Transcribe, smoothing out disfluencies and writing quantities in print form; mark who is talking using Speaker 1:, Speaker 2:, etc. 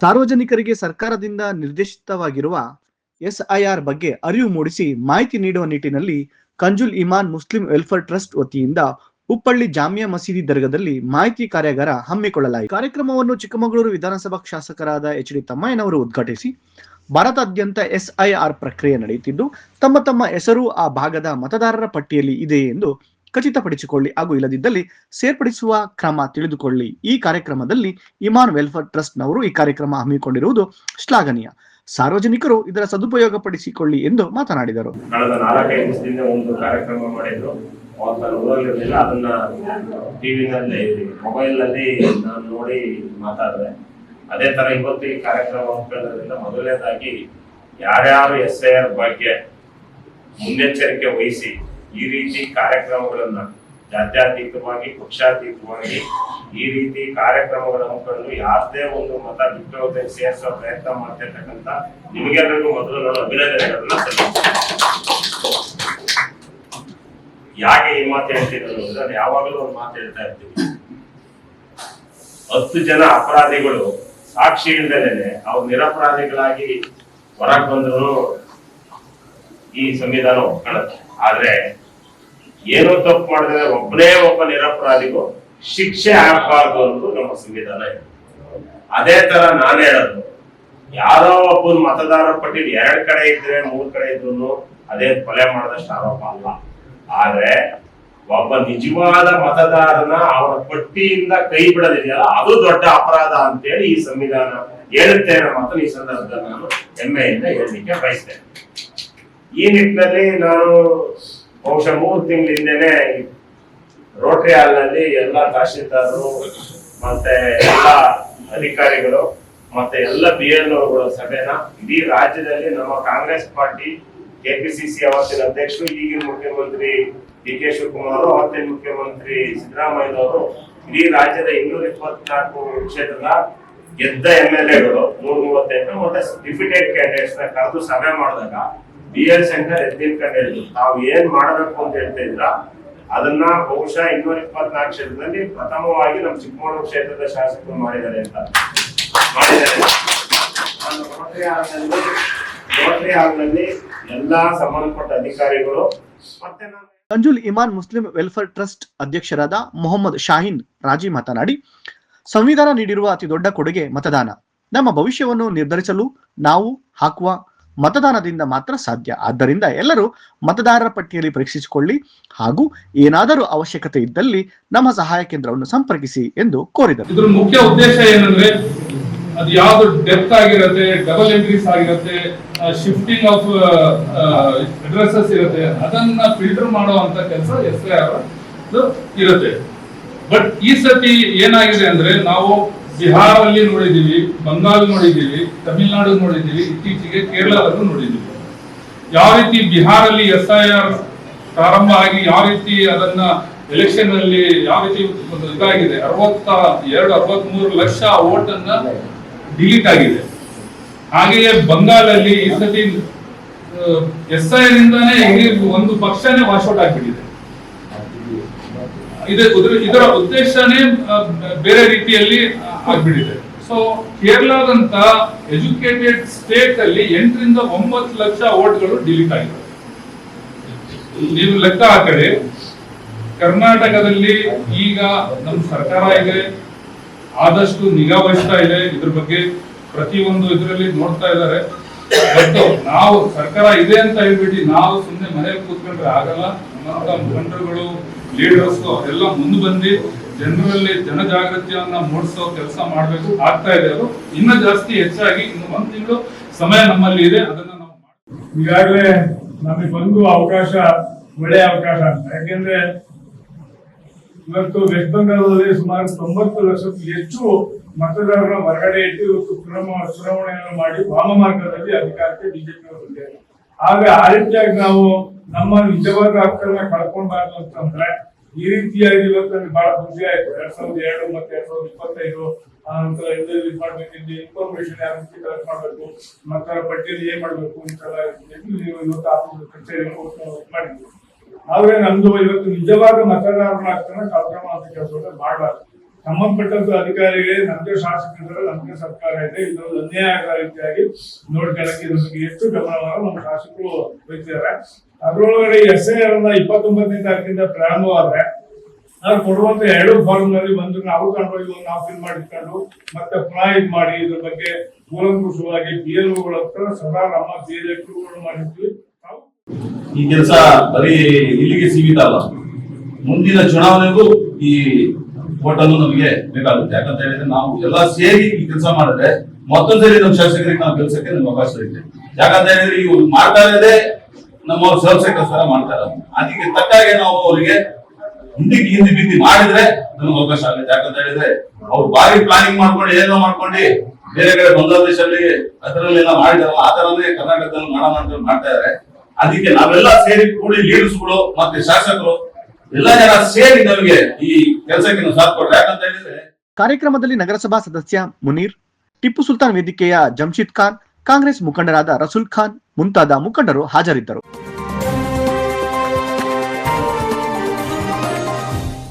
Speaker 1: ಸಾರ್ವಜನಿಕರಿಗೆ ಸರ್ಕಾರದಿಂದ ನಿರ್ದೇಶಿತವಾಗಿರುವ ಎಸ್ಐಆರ್ ಬಗ್ಗೆ ಅರಿವು ಮೂಡಿಸಿ ಮಾಹಿತಿ ನೀಡುವ ನಿಟ್ಟಿನಲ್ಲಿ ಕಂಜುಲ್ ಇಮಾನ್ ಮುಸ್ಲಿಂ ವೆಲ್ಫೇರ್ ಟ್ರಸ್ಟ್ ವತಿಯಿಂದ ಉಪ್ಪಳ್ಳಿ ಜಾಮಿಯಾ ಮಸೀದಿ ದರ್ಗಾದಲ್ಲಿ ಮಾಹಿತಿ ಕಾರ್ಯಾಗಾರ ಹಮ್ಮಿಕೊಳ್ಳಲಾಯಿತು. ಕಾರ್ಯಕ್ರಮವನ್ನು ಚಿಕ್ಕಮಗಳೂರು ವಿಧಾನಸಭಾ ಶಾಸಕರಾದ ಎಚ್.ಡಿ. ತಮ್ಮಯ್ಯನವರು ಉದ್ಘಾಟಿಸಿ, ಭಾರತಾದ್ಯಂತ ಎಸ್ಐಆರ್ ಪ್ರಕ್ರಿಯೆ ನಡೆಯುತ್ತಿದ್ದು, ತಮ್ಮ ತಮ್ಮ ಹೆಸರು ಆ ಭಾಗದ ಮತದಾರರ ಪಟ್ಟಿಯಲ್ಲಿ ಇದೆ ಎಂದು ಖಚಿತಪಡಿಸಿಕೊಳ್ಳಿ ಹಾಗೂ ಇಲ್ಲದಿದ್ದಲ್ಲಿ ಸೇರ್ಪಡಿಸುವ ಕ್ರಮ ತಿಳಿದುಕೊಳ್ಳಿ. ಈ ಕಾರ್ಯಕ್ರಮದಲ್ಲಿ ಇಮಾನ್ ವೆಲ್ಫೇರ್ ಟ್ರಸ್ಟ್ ನವರು ಈ ಕಾರ್ಯಕ್ರಮ ಹಮ್ಮಿಕೊಂಡಿರುವುದು ಶ್ಲಾಘನೀಯ. ಸಾರ್ವಜನಿಕರು ಇದರ ಸದುಪಯೋಗ ಪಡಿಸಿಕೊಳ್ಳಿ ಎಂದು ಮಾತನಾಡಿದರು.
Speaker 2: ಕಳೆದ 4-5 ದಿನದಿಂದ ಒಂದು ಕಾರ್ಯಕ್ರಮ ಮಾಡಿದ್ರು. ಊರಲ್ಲಿರಲಿಲ್ಲ, ಅದನ್ನ ಟಿವಿನಲ್ಲಿ ಮೊಬೈಲ್ ನಲ್ಲಿ ನಾನು ನೋಡಿ ಮಾತಾಡಿದೆ. ಅದೇ ತರ ಇವತ್ತು ಈ ಕಾರ್ಯಕ್ರಮ ಹಮ್ಮಿಕೊಳ್ಳೋದ್ರಿಂದ ಮೊದಲನೇದಾಗಿ ಯಾರ್ಯಾರು ಎಸ್ಐಆರ್ ಬಗ್ಗೆ ಮುನ್ನೆಚ್ಚರಿಕೆ ವಹಿಸಿ ಈ ರೀತಿ ಕಾರ್ಯಕ್ರಮಗಳನ್ನ ಜಾತ್ಯತೀತವಾಗಿ ಪಕ್ಷಾತೀತವಾಗಿ ಈ ರೀತಿ ಕಾರ್ಯಕ್ರಮಗಳ ಹಮ್ಮಿಕೊಂಡು ಯಾರದೇ ಒಂದು ಮತ ಬಿಟ್ಟು ಸೇರಿಸುವ ಪ್ರಯತ್ನ ಮಾಡ್ತಿರ್ತಕ್ಕಂಥ ನಿಮಗೆಲ್ಲರಿಗೂ ಮೊದಲು ನಾನು ಅಭಿನಂದನೆಗಳನ್ನ ಸಲ್ಲಿಸ್ತೇನೆ. ಯಾಕೆ ಈ ಮಾತು ಹೇಳ್ತೀನಿ ಅಂದ್ರೆ, ನಾನು ಯಾವಾಗಲೂ ಒಂದು ಮಾತು ಹೇಳ್ತಾ ಇರ್ತೀನಿ. 10 ಜನ ಅಪರಾಧಿಗಳು ಸಾಕ್ಷಿ ಇಲ್ಲದೇನೆ ಅವ್ರು ನಿರಪರಾಧಿಗಳಾಗಿ ಹೊರಗೆ ಬಂದ್ರು ಈ ಸಂವಿಧಾನ ಒಪ್ಕೊಳ್ಳುತ್ತೆ. ಆದ್ರೆ ಏನೋ ತಪ್ಪು ಮಾಡಿದ್ರೆ ಒಬ್ಬನೇ ಒಬ್ಬ ನಿರಪರಾಧಿಗೂ ಶಿಕ್ಷೆ ಆಗಬಾರ್ದು ಅನ್ನೋದು ನಮ್ಮ ಸಂವಿಧಾನ ಇದೆ. ಅದೇ ತರ ನಾನು ಹೇಳೋದು, ಯಾರೋ ಒಬ್ಬನ ಮತದಾರರ ಪಟ್ಟಿಲಿ 2 ಕಡೆ ಇದ್ರೆ 3 ಕಡೆ ಇದ್ರು ಅದೇ ಕೊಲೆ ಮಾಡಿದಷ್ಟು ಆರೋಪ ಅಲ್ಲ. ಆದ್ರೆ ಒಬ್ಬ ನಿಜವಾದ ಮತದಾರನ ಅವರ ಪಟ್ಟಿಯಿಂದ ಕೈ ಬಿಡೋದಿದೆಯಲ್ಲ, ಅದು ದೊಡ್ಡ ಅಪರಾಧ ಅಂತೇಳಿ ಈ ಸಂವಿಧಾನ ಹೇಳುತ್ತೆ ಅನ್ನೋ ಮಾತನ್ನು ಈ ಸಂದರ್ಭದಲ್ಲಿ ನಾನು ಹೆಮ್ಮೆಯಿಂದ ಹೇಳಲಿಕ್ಕೆ ಬಯಸ್ತೇನೆ. ಈ ನಿಟ್ಟಿನಲ್ಲಿ ನಾನು ಬಹುಶಃ 3 ತಿಂಗಳ ಹಿಂದೆನೆ ರೋಟರಿ ಹಾಲ್ ನಲ್ಲಿ ಎಲ್ಲ ತಹಶೀಲ್ದಾರರು ಮತ್ತೆ ಎಲ್ಲ ಅಧಿಕಾರಿಗಳು ಮತ್ತೆ ಎಲ್ಲ BLOಗಳ ಸಭೆನ ಇಡೀ ರಾಜ್ಯದಲ್ಲಿ ನಮ್ಮ ಕಾಂಗ್ರೆಸ್ ಪಾರ್ಟಿ ಕೆಪಿಸಿಸಿ ಅವತ್ತಿನ ಅಧ್ಯಕ್ಷರು, ಈಗಿನ ಮುಖ್ಯಮಂತ್ರಿ DK ಶಿವಕುಮಾರ್, ಅವತ್ತಿನ ಮುಖ್ಯಮಂತ್ರಿ ಸಿದ್ದರಾಮಯ್ಯನವರು ಇಡೀ ರಾಜ್ಯದ 224 ಕ್ಷೇತ್ರದ ಗೆದ್ದ MLAಗಳು 138 ಮತ್ತೆ ಡಿಪ್ಯೂಟೆಡ್ ಕ್ಯಾಂಡಿಡೇಟ್ಸ್ ನ ಕರೆದು ಸಭೆ ಮಾಡಿದಾಗ BL ಸೆಂಟರ್ ಎದ್ದಿನ್ಕೊಂಡು ಹೇಳಿದ್ರು, ತಾವು ಏನ್ ಮಾಡಬೇಕು ಅಂತ ಹೇಳ್ತಾ ಇದ್ರ ಅದನ್ನ ಬಹುಶಃ 224 ಕ್ಷೇತ್ರದಲ್ಲಿ ಪ್ರಥಮವಾಗಿ ನಮ್ಮ ಚಿಕ್ಕಮಗಳೂರು ಕ್ಷೇತ್ರದ ಶಾಸಕರು ಮಾಡಿದ್ದಾರೆ ಅಂತ ರೋಟರಿ ಹಾಲ್ನಲ್ಲಿ ಎಲ್ಲಾ ಸಂಬಂಧಪಟ್ಟ ಅಧಿಕಾರಿಗಳು ಮತ್ತೆ
Speaker 1: ಕಂಜುಲ್ ಇಮಾನ್ ಮುಸ್ಲಿಂ ವೆಲ್ಫೇರ್ ಟ್ರಸ್ಟ್ ಅಧ್ಯಕ್ಷರಾದ ಮೊಹಮ್ಮದ್ ಶಾಹೀನ್ ರಾಜಿ ಮಾತನಾಡಿ, ಸಂವಿಧಾನ ನೀಡಿರುವ ಅತಿ ದೊಡ್ಡ ಕೊಡುಗೆ ಮತದಾನ. ನಮ್ಮ ಭವಿಷ್ಯವನ್ನು ನಿರ್ಧರಿಸಲು ನಾವು ಹಾಕುವ ಮತದಾನದಿಂದ ಮಾತ್ರ ಸಾಧ್ಯ. ಆದ್ದರಿಂದ ಎಲ್ಲರೂ ಮತದಾರರ ಪಟ್ಟಿಯಲ್ಲಿ ಪರೀಕ್ಷಿಸಿಕೊಳ್ಳಿ ಹಾಗೂ ಏನಾದರೂ ಅವಶ್ಯಕತೆ ಇದ್ದಲ್ಲಿ ನಮ್ಮ ಸಹಾಯ ಕೇಂದ್ರವನ್ನು ಸಂಪರ್ಕಿಸಿ ಎಂದು ಕೋರಿದರು.
Speaker 3: ಇದರ ಮುಖ್ಯ ಉದ್ದೇಶ ಏನಂದ್ರೆ, ಅದು ಯಾವ್ದು ಡೆಪ್ತ್ ಆಗಿರುತ್ತೆ, ಡಬಲ್ ಎಂಟ್ರೀಸ್ ಆಗಿರುತ್ತೆ, ಶಿಫ್ಟಿಂಗ್ ಆಫ್ ಅಡ್ರೆಸಸ್ ಇರುತ್ತೆ, ಅದನ್ನ ಫಿಲ್ಟರ್ ಮಾಡುವಂತ ಕೆಲಸ SIR ಇರುತ್ತೆ. ಬಟ್ ಈ ಸತಿ ಏನಾಗಿದೆ ಅಂದ್ರೆ, ನಾವು ಬಿಹಾರಲ್ಲಿ ನೋಡಿದೀವಿ, ಬಂಗಾಲ್ ನೋಡಿದೀವಿ, ತಮಿಳುನಾಡು ನೋಡಿದೀವಿ, ಇತ್ತೀಚೆಗೆ ಕೇರಳದಲ್ಲೂ ನೋಡಿದೀವಿ. ಯಾವ ರೀತಿ ಬಿಹಾರಲ್ಲಿ SIR ಪ್ರಾರಂಭ ಆಗಿ ಯಾವ ರೀತಿ ಅದನ್ನ ಎಲೆಕ್ಷನ್ ಅಲ್ಲಿ ಯಾವ ರೀತಿ ಇದಾಗಿದೆ, 62-63 ಲಕ್ಷ ವೋಟ್ ಅನ್ನ ಡಿಲೀಟ್ ಆಗಿದೆ. ಹಾಗೆಯೇ ಬಂಗಾಲಲ್ಲಿ ಈ ಸತಿ SIR ಇಂದಾನೇ ಒಂದು ಪಕ್ಷನೇ ವಾಶೌಟ್ ಆಗ್ಬಿಟ್ಟಿದೆ. ಇದರ ಉದ್ದೇಶನೇ ಬೇರೆ ರೀತಿಯಲ್ಲಿ ಆಗ್ಬಿಟ್ಟಿದೆ. ಸೊ ಕೇರಳದಂತ ಎಜುಕೇಟೆಡ್ ಸ್ಟೇಟ್ ಅಲ್ಲಿ 8-9 ಲಕ್ಷ ವೋಟ್ಗಳು ಡಿಲೀಟ್ ಆಗಿದೆ. ನೀವು ಲೆಕ್ಕ ಹಾಕಿ, ಕರ್ನಾಟಕದಲ್ಲಿ ಈಗ ನಮ್ಮ ಸರ್ಕಾರ ಇದೆ, ಆದಷ್ಟು ನಿಗಾ ವಹಿಸ್ತಾ ಇದೆ. ಇದ್ರ ಬಗ್ಗೆ ಪ್ರತಿಯೊಂದು ಇದರಲ್ಲಿ ನೋಡ್ತಾ ಇದ್ದಾರೆ. ಬಟ್ ನಾವು ಸರ್ಕಾರ ಇದೆ ಅಂತ ಹೇಳ್ಬಿಟ್ಟು ನಾವು ಸುಮ್ಮನೆ ಮನೆಯಲ್ಲಿ ಕೂತ್ಕೊಂಡ್ರೆ ಆಗಲ್ಲ. ನಮ್ಮಂತ ಮುಖಂಡರುಗಳು, ಲೀಡರ್ಸ್ ಅವರೆಲ್ಲ ಮುಂದೆ ಬಂದು ಜನರಲ್ಲಿ ಜನಜಾಗೃತಿಯನ್ನ ಮೂಡಿಸೋ ಕೆಲಸ ಮಾಡ್ಬೇಕು. ಆಗ್ತಾ ಇದೆ. ಅದು ಇನ್ನೂ ಜಾಸ್ತಿ ಹೆಚ್ಚಾಗಿ ಇನ್ನು 1 ತಿಂಗಳು ಸಮಯ ನಮ್ಮಲ್ಲಿ ಇದೆ. ಅದನ್ನ ನಾವು
Speaker 4: ಈಗಾಗಲೇ ನಮಗೆ ಬಂದು ಅವಕಾಶ ಒಳ್ಳೆಯ ಅವಕಾಶ ಅಂತ. ಯಾಕೆಂದ್ರೆ ಇವತ್ತು ವೆಸ್ಟ್ ಬೆಂಗಾಲದಲ್ಲಿ ಸುಮಾರು 90 ಲಕ್ಷಕ್ಕೂ ಹೆಚ್ಚು ಮತದಾರರ ಹೊರಗಡೆ ಇಟ್ಟು ಇವತ್ತು ಚುನಾವಣೆಯನ್ನು ಮಾಡಿ ವಾಮಮಾರ್ಗದಲ್ಲಿ ಅಧಿಕಾರಕ್ಕೆ ಬಿಜೆಪಿ ಬಂದಿದೆ. ಆದ್ರೆ ಆ ರೀತಿಯಾಗಿ ನಾವು ನಮ್ಮ ನಿಜವಾದ ಹಕ್ಕನ್ನ ಕಳ್ಕೊಂಡಾಗ ಅಂತಂದ್ರೆ ಈ ರೀತಿಯಾಗಿ ಇವತ್ತು ಬಹಳ ಖುಷಿ ಆಯ್ತು. 2002 ಮತ್ತೆ 2025 ನಂತರ ಇದು ಮಾಡ್ಬೇಕಿದ್ದು ಇನ್ಫಾರ್ಮೇಶನ್ ಯಾವ ರೀತಿ ಕಲೆಕ್ಟ್ ಮಾಡ್ಬೇಕು, ಮಕ್ಕಳ ಪಟ್ಟಿಯಲ್ಲಿ ಏನ್ ಮಾಡ್ಬೇಕು ಅಂತೆಲ್ಲ ಇವತ್ತು ಆಫೀಸ್ ಕಚೇರಿ ಮಾಡಿದ್ವಿ. ಆದ್ರೆ ನಮ್ದು ಇವತ್ತು ನಿಜವಾದ ಮತದಾರನ ಹಕ್ಕನ್ನ ಕಳ್ಕೊಳ್ಳೋ ಕೆಲಸವನ್ನು ಮಾಡಬಾರ್ದು. ಸಂಬಂಧಪಟ್ಟಂತ ಅಧಿಕಾರಿಗಳೇ, ನಮ್ಗೆ ಶಾಸಕರಿದ್ದಾರೆ, ನಮ್ಗೆ ಸರ್ಕಾರ ಇದೆ, ಇದರಲ್ಲಿ ಅನ್ಯಾಯ ಆಗದ ರೀತಿಯಾಗಿ ನೋಡ್ಕೊಳ್ಳಕ್ಕೆ ಇದ್ರ ಬಗ್ಗೆ ಹೆಚ್ಚು ಗಮನವನ್ನು ನಮ್ಮ ಶಾಸಕರು ವಹಿಸಿದ್ದಾರೆ. ಅದರೊಳಗಡೆ SIR 29ನೇ ತಾರೀಕಿಂದ ಪ್ರಾರಂಭವಾದ್ರೆ ನಾವು ಕೊಡುವಂತ 2 ಫಾರ್ಮ್ ನಲ್ಲಿ ಒಂದು ನಾವು ತಗೊಂಡೋಗಿ ನಾವು ಫಿಲ್ ಮಾಡಿಕೊಂಡು ಮತ್ತೆ ಪುನಃ ಇದು ಮಾಡಿ ಇದ್ರ ಬಗ್ಗೆ ಕೂಲಂಕುಷವಾಗಿ PLOಗಳ ಹತ್ರ ಸದಾ ನಮ್ಮ PLOಗಳು ಮಾಡಿದ್ವಿ.
Speaker 5: ಈ ಕೆಲಸ ಬರೀ ಇಲ್ಲಿಗೆ ಸೀಮಿತ ಅಲ್ಲ, ಮುಂದಿನ ಚುನಾವಣೆಗೂ ಈ ಓಟನ್ನು ನಮಗೆ ಬೇಕಾಗುತ್ತೆ. ಯಾಕಂತ ಹೇಳಿದ್ರೆ ನಾವು ಎಲ್ಲ ಸೇರಿ ಈ ಕೆಲಸ ಮಾಡಿದ್ರೆ ಮತ್ತೊಂದ್ಸರಿ ನಮ್ಮ ಶಾಸಕರಿಗೆ ನಾವು ಕೆಲಸಕ್ಕೆ ನಮ್ಗೆ ಅವಕಾಶ ಇದೆ. ಯಾಕಂತ ಹೇಳಿದ್ರೆ ಇವ್ರು ಮಾಡ್ತಾ ಇರೋದೇ ನಮ್ಮವ್ರು ಶಾಸಕರ ಮಾಡ್ತಾರೆ. ಅದಕ್ಕೆ ತಕ್ಕಾಗೆ ನಾವು ಅವರಿಗೆ ಹಿಂದಿ ಬಿದ್ದಿ ಮಾಡಿದ್ರೆ ನಮ್ಗೆ ಅವಕಾಶ ಆಗುತ್ತೆ. ಯಾಕಂತ ಹೇಳಿದ್ರೆ ಅವ್ರು ಬಾರಿ ಪ್ಲಾನಿಂಗ್ ಮಾಡ್ಕೊಂಡು ಏನೋ ಮಾಡ್ಕೊಂಡು ಬೇರೆ ಕಡೆ ಬಾಂಗ್ಲಾದೇಶಲ್ಲಿ ಅದರಲ್ಲಿ ಎಲ್ಲ ಮಾಡಿದಾರಲ್ಲ ಆ ತರನೇ ಕರ್ನಾಟಕದಲ್ಲಿ ಮಾಡೋಣ ಮಾಡ್ತಾ ಇದಾರೆ. ಅದಕ್ಕೆ ನಾವೆಲ್ಲ ಸೇರಿ ಕೂಡಿ ಲೀಡರ್ಸ್ಗಳು ಮತ್ತೆ ಶಾಸಕರು ಎಲ್ಲ ಜನ ಸೇರಿ ನಮಗೆ ಈ ಕೆಲಸಕ್ಕೆ ನಾವು ಸಾಥ್ ಕೊಡ್ರೆ. ಯಾಕಂತ ಹೇಳಿದ್ರೆ
Speaker 1: ಕಾರ್ಯಕ್ರಮದಲ್ಲಿ ನಗರಸಭಾ ಸದಸ್ಯ ಮುನೀರ್, ಟಿಪ್ಪು ಸುಲ್ತಾನ್ ವೇದಿಕೆಯ ಜಮ್ಶೀದ್ ಖಾನ್, ಕಾಂಗ್ರೆಸ್ ಮುಖಂಡರಾದ ರಸೂಲ್ ಖಾನ್ ಮುಂತಾದ ಮುಖಂಡರು ಹಾಜರಿದ್ದರು.